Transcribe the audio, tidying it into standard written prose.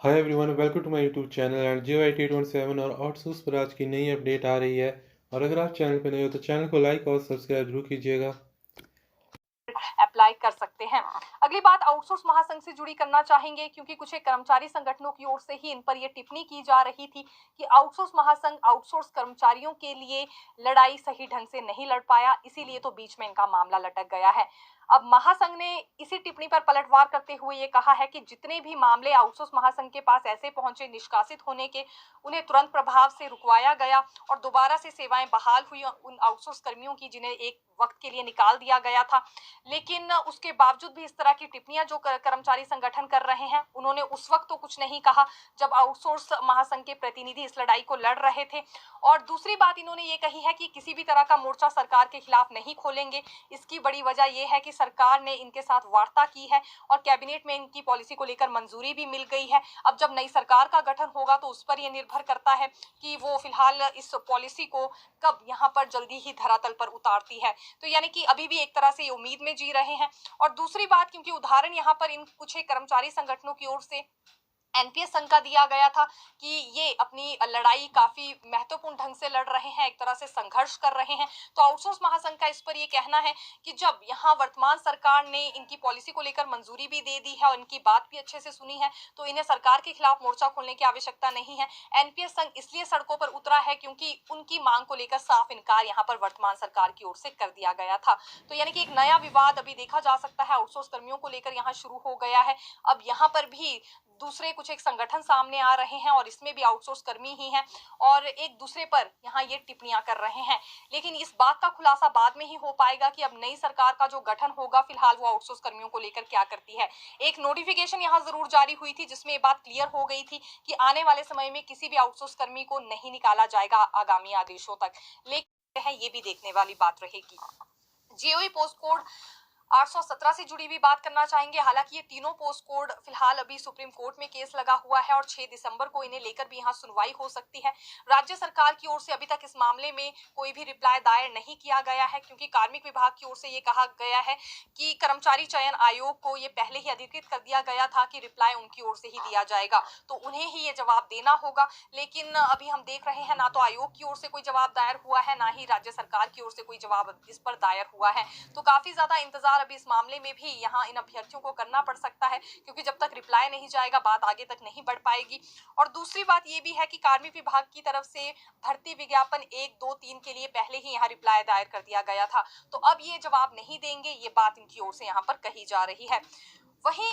Hi everyone, welcome to my YouTube channel and Jio I T 27 और outsource पर आज की नई अपडेट आ रही है। और अगर आप चैनल पर नए हो तो चैनल को लाइक और सब्सक्राइब जरूर कीजिएगा। अप्लाई कर सकते हैं। अगली बात आउटसोर्स महासंघ से जुड़ी करना चाहेंगे, क्योंकि कुछ एक कर्मचारी संगठनों की ओर से ही इन पर यह टिप्पणी की जा रही थी कि आउटसोर्स महासंघ आउटसोर्स कर्मचारियों के लिए लड़ाई सही ढंग से नहीं लड़ पाया, इसीलिए तो बीच में इनका मामला लटक गया है। अब महासंघ ने इसी टिप्पणी पर पलटवार करते हुए ये कहा है कि जितने भी मामले आउटसोर्स महासंघ के पास ऐसे पहुंचे निष्कासित होने के, उन्हें तुरंत प्रभाव से रुकवाया गया और दोबारा से सेवाएं बहाल हुई उन आउटसोर्स कर्मियों की जिन्हें एक वक्त के लिए निकाल दिया गया था। लेकिन उसके बावजूद भी इस तरह की टिप्पणियां जो कर्मचारी संगठन कर रहे हैं, उन्होंने उस वक्त तो कुछ नहीं कहा जब आउटसोर्स महासंघ के प्रतिनिधि इस लड़ाई को लड़ रहे थे। और दूसरी बात इन्होंने ये कही है कि किसी भी तरह का मोर्चा सरकार के खिलाफ नहीं खोलेंगे। इसकी बड़ी वजह यह है कि सरकार ने इनके साथ वार्ता की है और कैबिनेट में इनकी पॉलिसी को लेकर मंजूरी भी मिल गई है। अब जब नई सरकार का गठन होगा तो उस पर यह निर्भर करता है कि वो फिलहाल इस पॉलिसी को कब यहाँ पर जल्दी ही धरातल पर उतारती है। तो यानी कि अभी भी एक तरह से उम्मीद में जी रहे हैं। और दूसरी बात, क्योंकि उदाहरण यहाँ पर इन कुछ एक कर्मचारी संगठनों की ओर से एनपीएस संघ का दिया गया था कि ये अपनी लड़ाई काफी महत्वपूर्ण ढंग से लड़ रहे हैं, एक तरह से संघर्ष कर रहे हैं। तो आउटसोर्स महासंघ का इस पर ये कहना है कि जब यहाँ वर्तमान सरकार ने इनकी पॉलिसी को लेकर मंजूरी भी दे दी है और इनकी बात भी अच्छे से सुनी है, तो इन्हें सरकार के खिलाफ मोर्चा खोलने की आवश्यकता नहीं है। एनपीएस संघ इसलिए सड़कों पर उतरा है क्योंकि उनकी मांग को लेकर साफ इनकार यहाँ पर वर्तमान सरकार की ओर से कर दिया गया था। तो यानी कि एक नया विवाद अभी देखा जा सकता है, आउटसोर्स कर्मियों को लेकर यहाँ शुरू हो गया है। अब यहाँ पर भी दूसरे कुछ एक संगठन सामने आ रहे हैं और इसमें भी आउटसोर्स कर्मी ही हैं और एक दूसरे पर यहाँ ये टिप्पणियां कर रहे हैं। लेकिन इस बात का खुलासा बाद में ही हो पाएगा कि अब नई सरकार का जो गठन होगा, फिलहाल वो आउटसोर्स कर्मियों को लेकर क्या करती है। एक नोटिफिकेशन यहाँ जरूर जारी हुई थी जिसमें ये बात क्लियर हो गई थी कि आने वाले समय में किसी भी आउटसोर्स कर्मी को नहीं निकाला जाएगा आगामी आदेशों तक। लेकिन ये भी देखने वाली बात रहेगी। जीओई पोस्ट कोड 817 से जुड़ी भी बात करना चाहेंगे। हालांकि ये तीनों पोस्ट कोड फिलहाल अभी सुप्रीम कोर्ट में केस लगा हुआ है और 6 दिसंबर को इन्हें लेकर भी यहाँ सुनवाई हो सकती है। राज्य सरकार की ओर से अभी तक इस मामले में कोई भी रिप्लाई दायर नहीं किया गया है, क्योंकि कार्मिक विभाग की ओर से ये कहा गया है कि कर्मचारी चयन आयोग को ये पहले ही अधिकृत कर दिया गया था कि रिप्लाई उनकी ओर से ही दिया जाएगा, तो उन्हें ही ये जवाब देना होगा। लेकिन अभी हम देख रहे हैं ना तो आयोग की ओर से कोई जवाब दायर हुआ है, ना ही राज्य सरकार की ओर से कोई जवाब इस पर दायर हुआ है। तो काफी ज्यादा इंतजार अभी इस मामले में भी यहाँ इन अभ्यर्थियों को करना पड़ सकता है, क्योंकि जब तक रिप्लाई नहीं जाएगा बात आगे तक नहीं बढ़ पाएगी। और दूसरी बात ये भी है कि कार्मिक विभाग की तरफ से भर्ती विज्ञापन 1, 2, 3 के लिए पहले ही यहाँ रिप्लाई दायर कर दिया गया था, तो अब ये जवाब नहीं देंगे, ये बात इनकी ओर से यहाँ पर कही जा रही है। वहीं